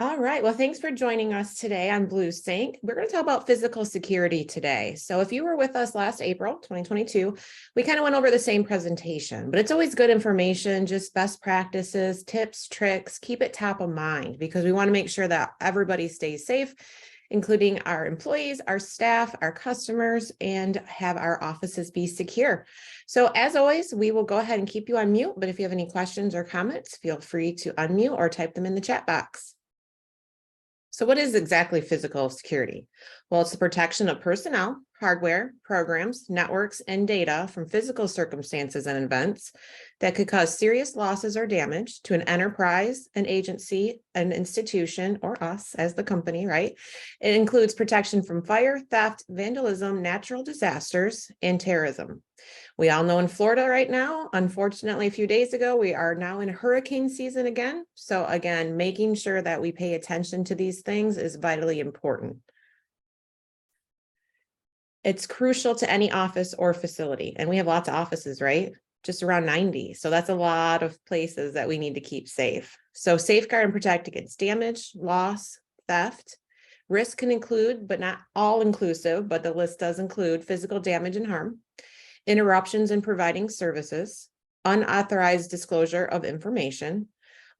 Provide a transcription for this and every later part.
All right. Well, thanks for joining us today on BlueSync. We're going to talk about physical security today. So if you were with us last April 2022, we kind of went over the same presentation, but it's always good information, just best practices, tips, tricks, keep it top of mind because we want to make sure that everybody stays safe, including our employees, our staff, our customers, and have our offices be secure. So as always, we will go ahead and keep you on mute, but if you have any questions or comments, feel free to unmute or type them in the chat box. So what is exactly physical security? Well, it's the protection of personnel, hardware, programs, networks, and data from physical circumstances and events that could cause serious losses or damage to an enterprise, an agency, an institution, or us as the company, right? It includes protection from fire, theft, vandalism, natural disasters, and terrorism. We all know in Florida right now, unfortunately, a few days ago, we are now in hurricane season again. So again, making sure that we pay attention to these things is vitally important. It's crucial to any office or facility. And we have lots of offices, right? Just around 90. So that's a lot of places that we need to keep safe. So safeguard and protect against damage, loss, theft. Risk can include, but not all inclusive, but the list does include physical damage and harm, interruptions in providing services, unauthorized disclosure of information,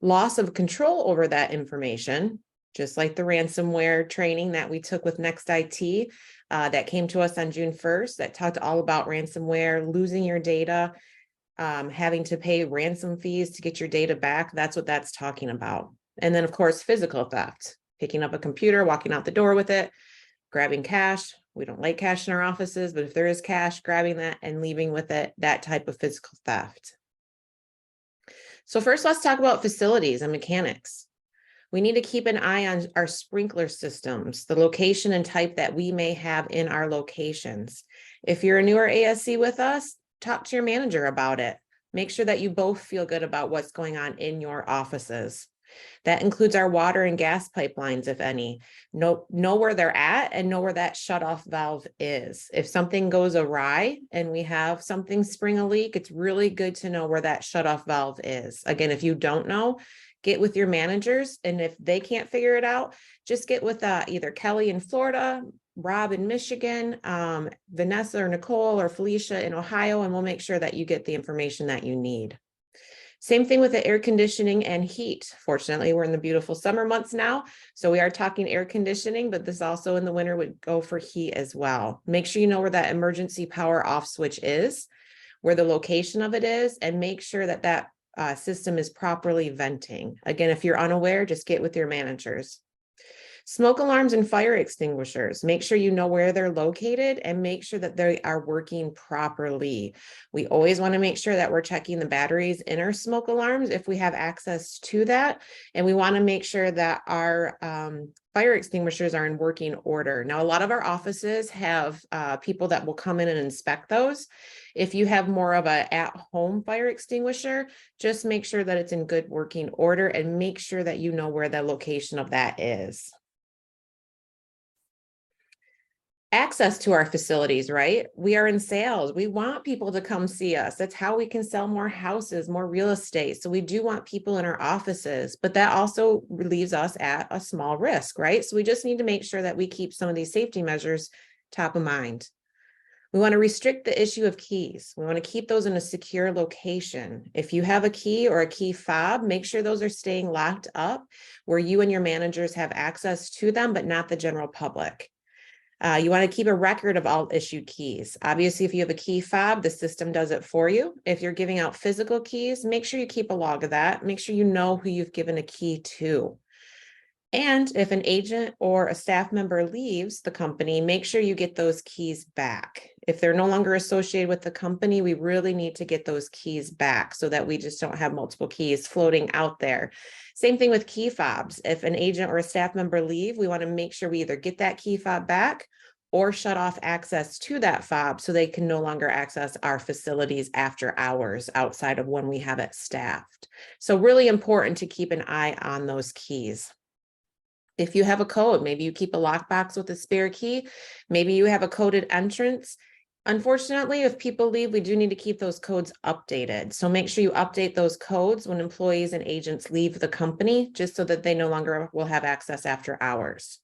loss of control over that information, just like the ransomware training that we took with Next IT that came to us on June 1st that talked all about ransomware, losing your data, having to pay ransom fees to get your data back. That's what that's talking about. And then, of course, physical theft, picking up a computer, walking out the door with it, grabbing cash. We don't like cash in our offices, but if there is cash, grabbing that and leaving with it, that type of physical theft. So first, let's talk about facilities and mechanics. We need to keep an eye on our sprinkler systems, the location and type that we may have in our locations. If you're a newer ASC with us, talk to your manager about it. Make sure that you both feel good about what's going on in your offices. That includes our water and gas pipelines, if any. Know where they're at and know where that shutoff valve is. If something goes awry and we have something spring a leak, it's really good to know where that shutoff valve is. Again, if you don't know, get with your managers. And if they can't figure it out, just get with either Kelly in Florida, Rob in Michigan, Vanessa or Nicole or Felicia in Ohio, and we'll make sure that you get the information that you need. Same thing with the air conditioning and heat. Fortunately, we're in the beautiful summer months now, so we are talking air conditioning, but this also in the winter would go for heat as well. Make sure you know where that emergency power off switch is, where the location of it is, and make sure that that system is properly venting. Again, if you're unaware, just get with your managers. Smoke alarms and fire extinguishers, make sure you know where they're located and make sure that they are working properly. We always want to make sure that we're checking the batteries in our smoke alarms if we have access to that. And we want to make sure that our fire extinguishers are in working order. Now, a lot of our offices have people that will come in and inspect those. If you have more of an at-home fire extinguisher, just make sure that it's in good working order and make sure that you know where the location of that is. Access to our facilities, right? We are in sales. We want people to come see us. That's how we can sell more houses, more real estate. So we do want people in our offices, but that also leaves us at a small risk, right? So we just need to make sure that we keep some of these safety measures top of mind. We want to restrict the issue of keys. We want to keep those in a secure location. If you have a key or a key fob, make sure those are staying locked up where you and your managers have access to them, but not the general public. You want to keep a record of all issued keys. Obviously, if you have a key fob, the system does it for you. If you're giving out physical keys, make sure you keep a log of that. Make sure you know who you've given a key to. And if an agent or a staff member leaves the company, make sure you get those keys back. If they're no longer associated with the company, we really need to get those keys back so that we just don't have multiple keys floating out there. Same thing with key fobs. If an agent or a staff member leave, we want to make sure we either get that key fob back or shut off access to that fob so they can no longer access our facilities after hours outside of when we have it staffed. So really important to keep an eye on those keys. If you have a code, maybe you keep a lockbox with a spare key, maybe you have a coded entrance. Unfortunately, if people leave, we do need to keep those codes updated. So make sure you update those codes when employees and agents leave the company, just so that they no longer will have access after hours.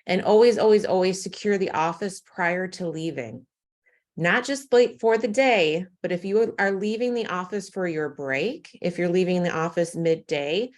And always, always, always secure the office prior to leaving. Not just late for the day, but if you are leaving the office for your break, if you're leaving the office midday,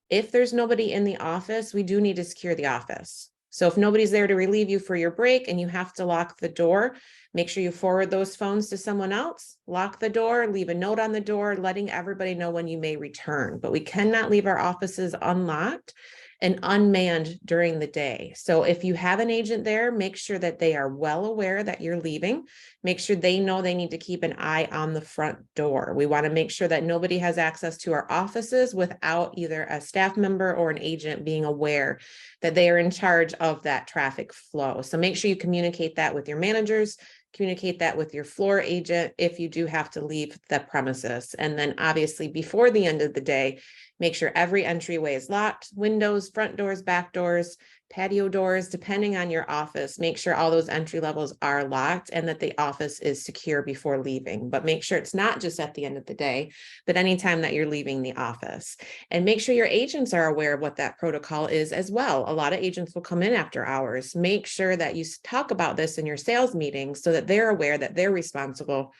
if there's nobody in the office, we do need to secure the office. So if nobody's there to relieve you for your break and you have to lock the door, make sure you forward those phones to someone else, lock the door, leave a note on the door, letting everybody know when you may return. But we cannot leave our offices unlocked and unmanned during the day. So if you have an agent there, make sure that they are well aware that you're leaving. Make sure they know they need to keep an eye on the front door. We want to make sure that nobody has access to our offices without either a staff member or an agent being aware that they are in charge of that traffic flow. So make sure you communicate that with your managers, communicate that with your floor agent if you do have to leave the premises. And then obviously before the end of the day, make sure every entryway is locked, windows, front doors, back doors, patio doors, depending on your office. Make sure all those entry levels are locked and that the office is secure before leaving. But make sure it's not just at the end of the day, but anytime that you're leaving the office. And make sure your agents are aware of what that protocol is as well. A lot of agents will come in after hours. Make sure that you talk about this in your sales meetings so that they're aware that they're responsible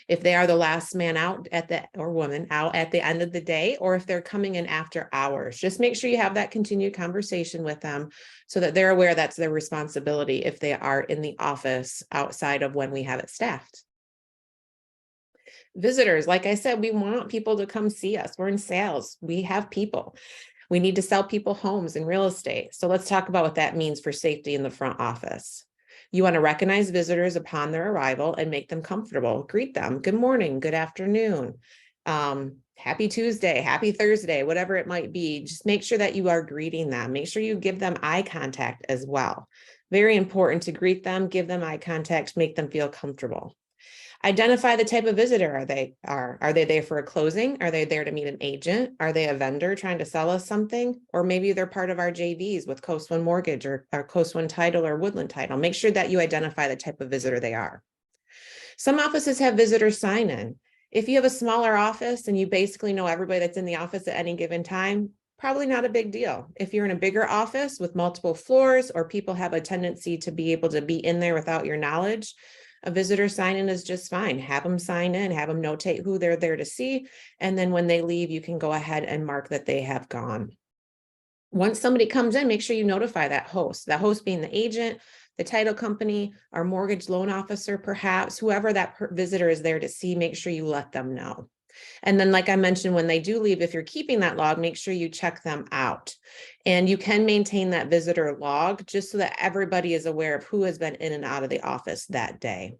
if they are the last man out or woman out at the end of the day, or if they're coming in after hours. Just make sure you have that continued conversation with them so that they're aware that's their responsibility if they are in the office outside of when we have it staffed. Visitors, like I said, we want people to come see us. We're in sales. We have people. We need to sell people homes and real estate. So let's talk about what that means for safety in the front office. You want to recognize visitors upon their arrival and make them comfortable. Greet them. Good morning, good afternoon, happy Tuesday, happy Thursday, whatever it might be. Just make sure that you are greeting them. Make sure you give them eye contact as well. Very important to greet them, give them eye contact, make them feel comfortable. Identify the type of visitor are they there for a closing? Are they there to meet an agent? Are they a vendor trying to sell us something? Or maybe they're part of our JVs with Coast One Mortgage or Coast One Title or Woodland Title. Make sure that you identify the type of visitor they are. Some offices have visitor sign-in. If you have a smaller office and you basically know everybody that's in the office at any given time, probably not a big deal. If you're in a bigger office with multiple floors or people have a tendency to be able to be in there without your knowledge, a visitor sign-in is just fine. Have them sign in, have them notate who they're there to see. And then when they leave, you can go ahead and mark that they have gone. Once somebody comes in, make sure you notify that host being the agent, the title company, our mortgage loan officer, perhaps, whoever that visitor is there to see, make sure you let them know. And then, like I mentioned, when they do leave, if you're keeping that log, make sure you check them out. And you can maintain that visitor log just so that everybody is aware of who has been in and out of the office that day.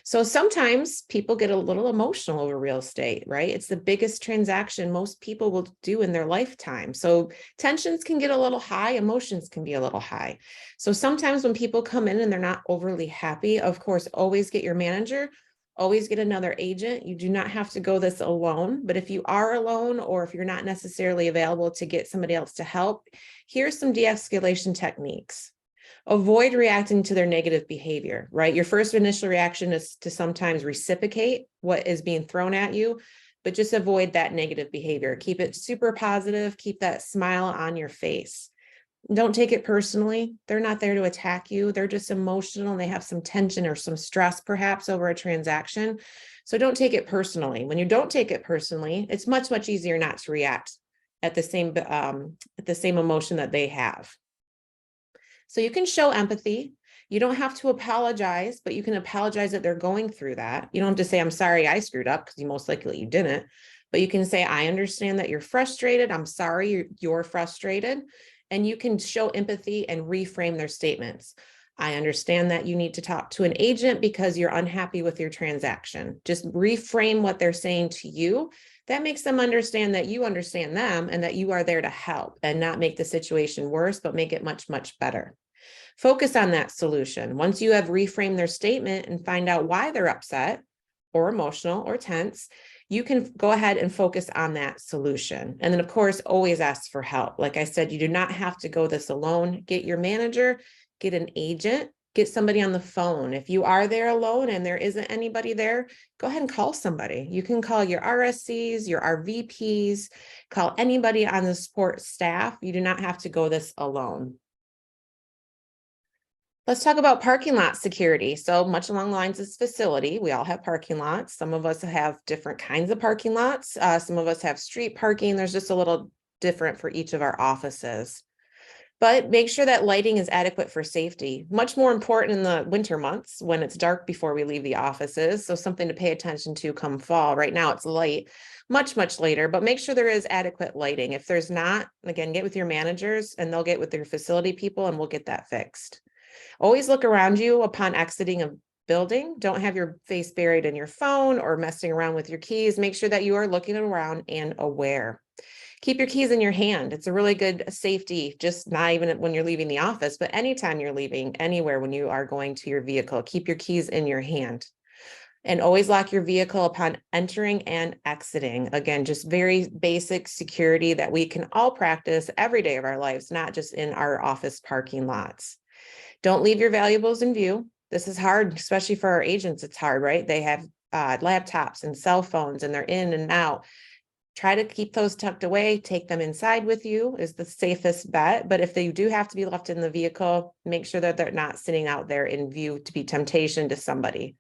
So sometimes people get a little emotional over real estate, right? It's the biggest transaction most people will do in their lifetime. So tensions can get a little high, emotions can be a little high. So sometimes when people come in and they're not overly happy, of course, always get your manager, always get another agent. You do not have to go this alone, but if you are alone or if you're not necessarily available to get somebody else to help, here's some de-escalation techniques. Avoid reacting to their negative behavior, right? Your first initial reaction is to sometimes reciprocate what is being thrown at you, but just avoid that negative behavior. Keep it super positive. Keep that smile on your face. Don't take it personally. They're not there to attack you. They're just emotional and they have some tension or some stress perhaps over a transaction. So don't take it personally. When you don't take it personally, it's much, much easier not to react at the same emotion that they have. So you can show empathy. You don't have to apologize, but you can apologize that they're going through that. You don't have to say, I'm sorry I screwed up, because you most likely you didn't. But you can say, I understand that you're frustrated. I'm sorry you're frustrated. And you can show empathy and reframe their statements. I understand that you need to talk to an agent because you're unhappy with your transaction. Just reframe what they're saying to you. That makes them understand that you understand them and that you are there to help and not make the situation worse, but make it much, much better. Focus on that solution. Once you have reframed their statement and find out why they're upset or emotional or tense, you can go ahead and focus on that solution. And then, of course, always ask for help. Like I said, you do not have to go this alone. Get your manager, get an agent, Get somebody on the phone. If you are there alone and there isn't anybody there, go ahead and call somebody. You can call your RSCs, your RVPs, call anybody on the support staff. You do not have to go this alone. Let's talk about parking lot security. So much along the lines of this facility, we all have parking lots. Some of us have different kinds of parking lots. Some of us have street parking. There's just a little different for each of our offices. But make sure that lighting is adequate for safety. Much more important in the winter months when it's dark before we leave the offices. So something to pay attention to come fall. Right now it's light, much later, but make sure there is adequate lighting. If there's not, again, get with your managers and they'll get with their facility people and we'll get that fixed. Always look around you upon exiting a building. Don't have your face buried in your phone or messing around with your keys. Make sure that you are looking around and aware. Keep your keys in your hand. It's a really good safety, just not even when you're leaving the office, but anytime you're leaving anywhere when you are going to your vehicle, keep your keys in your hand. And always lock your vehicle upon entering and exiting. Again, just very basic security that we can all practice every day of our lives, not just in our office parking lots. Don't leave your valuables in view. This is hard, especially for our agents. It's hard, right? They have laptops and cell phones and they're in and out. Try to keep those tucked away. Take them inside with you is the safest bet. But if they do have to be left in the vehicle, make sure that they're not sitting out there in view to be temptation to somebody.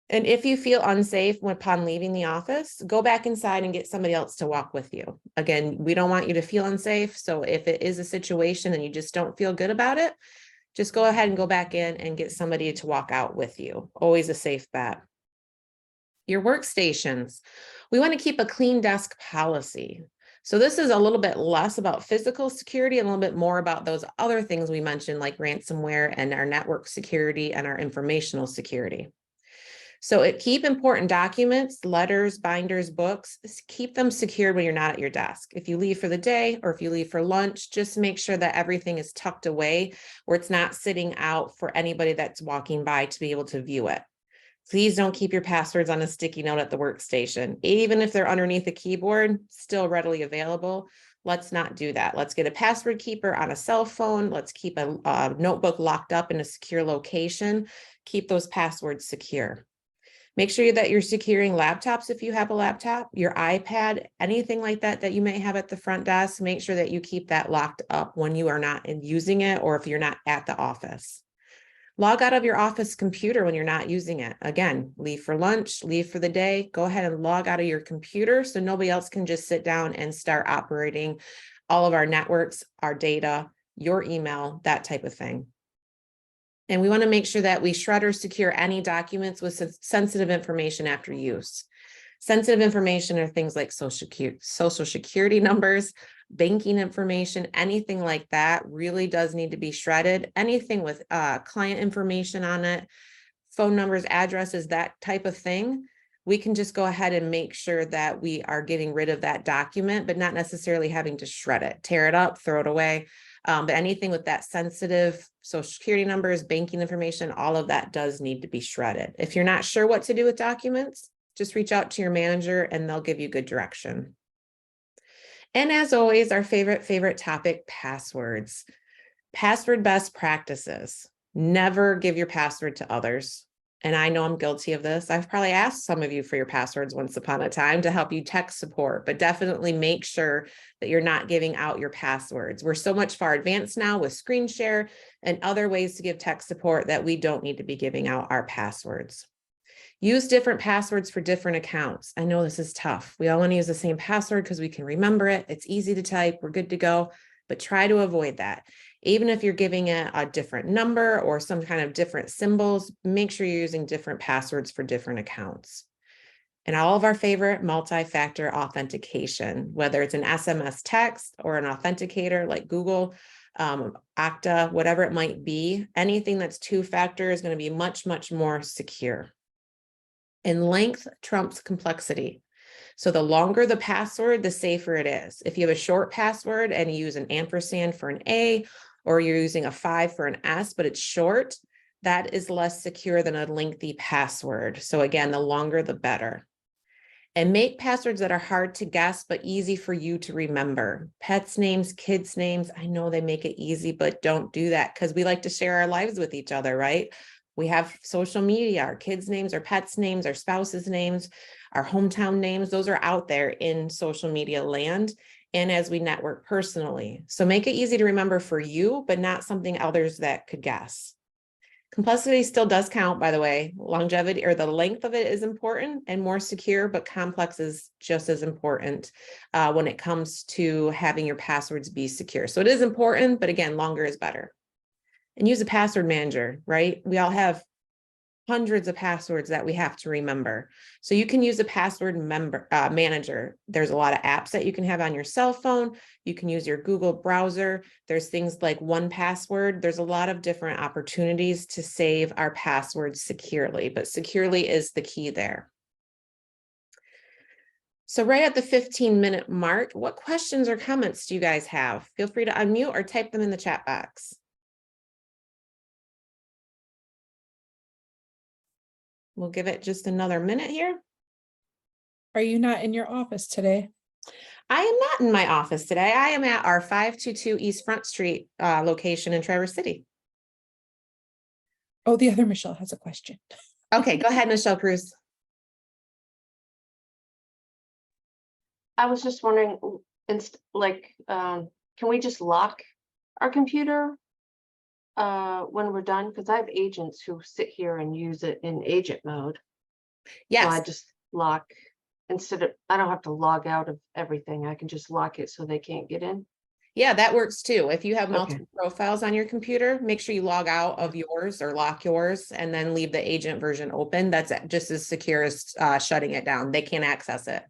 And if you feel unsafe upon leaving the office, go back inside and get somebody else to walk with you. Again, we don't want you to feel unsafe. So if it is a situation and you just don't feel good about it, just go ahead and go back in and get somebody to walk out with you. Always a safe bet. Your workstations. We want to keep a clean desk policy. So this is a little bit less about physical security and a little bit more about those other things we mentioned, like ransomware and our network security and our informational security. So keep important documents, letters, binders, books, keep them secured when you're not at your desk. If you leave for the day or if you leave for lunch, just make sure that everything is tucked away where it's not sitting out for anybody that's walking by to be able to view it. Please don't keep your passwords on a sticky note at the workstation. Even if they're underneath a keyboard, still readily available. Let's not do that. Let's get a password keeper on a cell phone. Let's keep a notebook locked up in a secure location. Keep those passwords secure. Make sure that you're securing laptops if you have a laptop, your iPad, anything like that that you may have at the front desk. Make sure that you keep that locked up when you are not using it or if you're not at the office. Log out of your office computer when you're not using it. Again, leave for lunch, leave for the day, go ahead and log out of your computer so nobody else can just sit down and start operating all of our networks, our data, your email, that type of thing. And we want to make sure that we shred or secure any documents with sensitive information after use. Sensitive information are things like social security numbers, banking information, anything like that really does need to be shredded. Anything with client information on it, phone numbers, addresses, that type of thing. We can just go ahead and make sure that we are getting rid of that document, but not necessarily having to shred it, tear it up, throw it away. But anything with that sensitive social security numbers, banking information, all of that does need to be shredded. If you're not sure what to do with documents, just reach out to your manager and they'll give you good direction. And as always, our favorite topic, passwords. Password best practices. Never give your password to others. And I know I'm guilty of this. I've probably asked some of you for your passwords once upon a time to help you tech support, but definitely make sure that you're not giving out your passwords. We're so much far advanced now with screen share and other ways to give tech support that we don't need to be giving out our passwords. Use different passwords for different accounts. I know this is tough. We all want to use the same password because we can remember it. It's easy to type. We're good to go, but try to avoid that. Even if you're giving it a different number or some kind of different symbols, make sure you're using different passwords for different accounts. And all of our favorite multi-factor authentication, whether it's an SMS text or an authenticator like Google, Okta, whatever it might be, anything that's two-factor is going to be much more secure. And length trumps complexity. So the longer the password, the safer it is. If you have a short password and you use an ampersand for an A, or you're using a 5 for an S, but it's short, that is less secure than a lengthy password. So again, the longer, the better. And make passwords that are hard to guess, but easy for you to remember. Pets' names, kids' names, I know they make it easy, but don't do that because we like to share our lives with each other, right? We have social media, our kids' names, our pets' names, our spouses' names, our hometown names. Those are out there in social media land and as we network personally. So make it easy to remember for you, but not something others that could guess. Complexity still does count, by the way. Longevity or the length of it is important and more secure, but complex is just as important when it comes to having your passwords be secure. So it is important, but again, longer is better. And use a password manager, right? We all have hundreds of passwords that we have to remember. So you can use a password manager. There's a lot of apps that you can have on your cell phone. You can use your Google browser. There's things like 1Password. There's a lot of different opportunities to save our passwords securely, but securely is the key there. So right at the 15-minute mark, what questions or comments do you guys have? Feel free to unmute or type them in the chat box. We'll give it just another minute here. Are you not in your office today? I am not in my office today. I am at our 522 East Front Street location in Traverse City. Oh, the other Michelle has a question. Okay, go ahead, Michelle Cruz. I was just wondering, can we just lock our computer when we're done? Because I have agents who sit here and use it in agent mode. Yes. So I just lock I don't have to log out of everything. I can just lock it so they can't get in. Yeah, that works too. If you have multiple profiles on your computer, make sure you log out of yours or lock yours and then leave the agent version open. That's just as secure as shutting it down. They can't access it.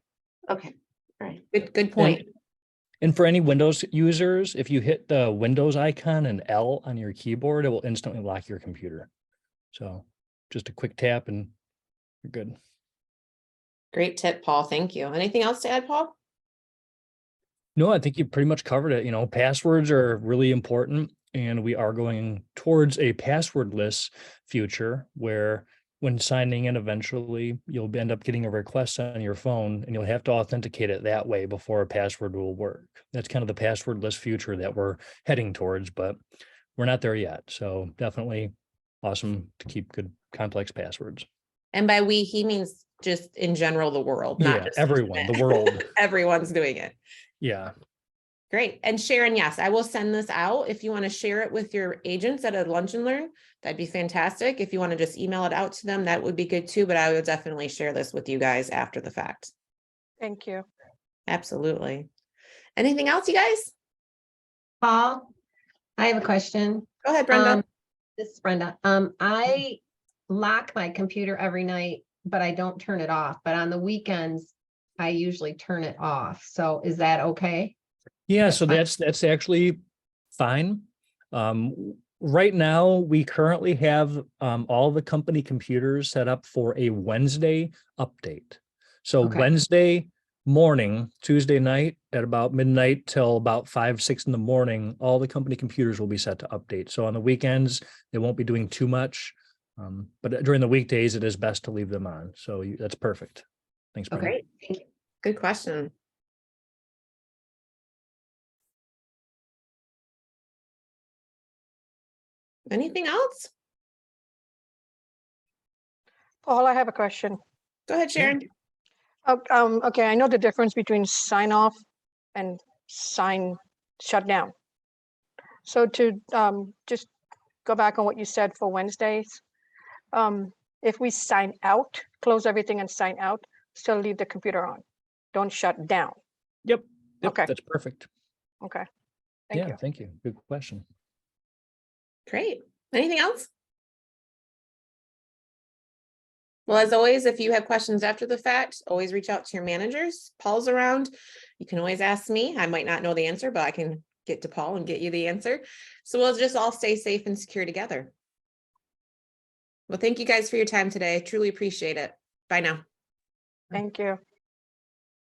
Okay, all right. Good point. And for any Windows users, if you hit the Windows icon and L on your keyboard, it will instantly lock your computer. So just a quick tap and you're good. Great tip, Paul. Thank you. Anything else to add, Paul? No, I think you pretty much covered it. You know, passwords are really important, and we are going towards a passwordless future where when signing in, eventually you'll end up getting a request on your phone and you'll have to authenticate it that way before a password will work. That's kind of the passwordless future that we're heading towards, but we're not there yet. So definitely awesome to keep good complex passwords. And by we, he means just in general, the world, not just everyone, the world. Everyone's doing it. Yeah. Great. And Sharon, yes, I will send this out. If you want to share it with your agents at a Lunch and Learn, that'd be fantastic. If you want to just email it out to them, that would be good too. But I would definitely share this with you guys after the fact. Thank you. Absolutely. Anything else, you guys? Paul, I have a question. Go ahead, Brenda. This is Brenda. I lock my computer every night, but I don't turn it off. But on the weekends, I usually turn it off. So is that okay? Yeah, so that's actually fine. Right now, we currently have all the company computers set up for a Wednesday update. So Okay. Wednesday morning, Tuesday night at about midnight till about 5, 6 in the morning, all the company computers will be set to update. So on the weekends, they won't be doing too much. But during the weekdays, it is best to leave them on. So that's perfect. Thanks, Brenda. Okay. Thank you. Good question. Anything else? Paul, I have a question. Go ahead, Sharon. Okay, I know the difference between sign off and shut down. So to just go back on what you said for Wednesdays, if we sign out, close everything and sign out, still leave the computer on. Don't shut down. Yep. Okay. That's perfect. Okay. Thank you. Thank you. Good question. Great. Anything else? Well, as always, if you have questions after the fact, always reach out to your managers. Paul's around. You can always ask me. I might not know the answer, but I can get to Paul and get you the answer. So we'll just all stay safe and secure together. Well, thank you guys for your time today. I truly appreciate it. Bye now. Thank you.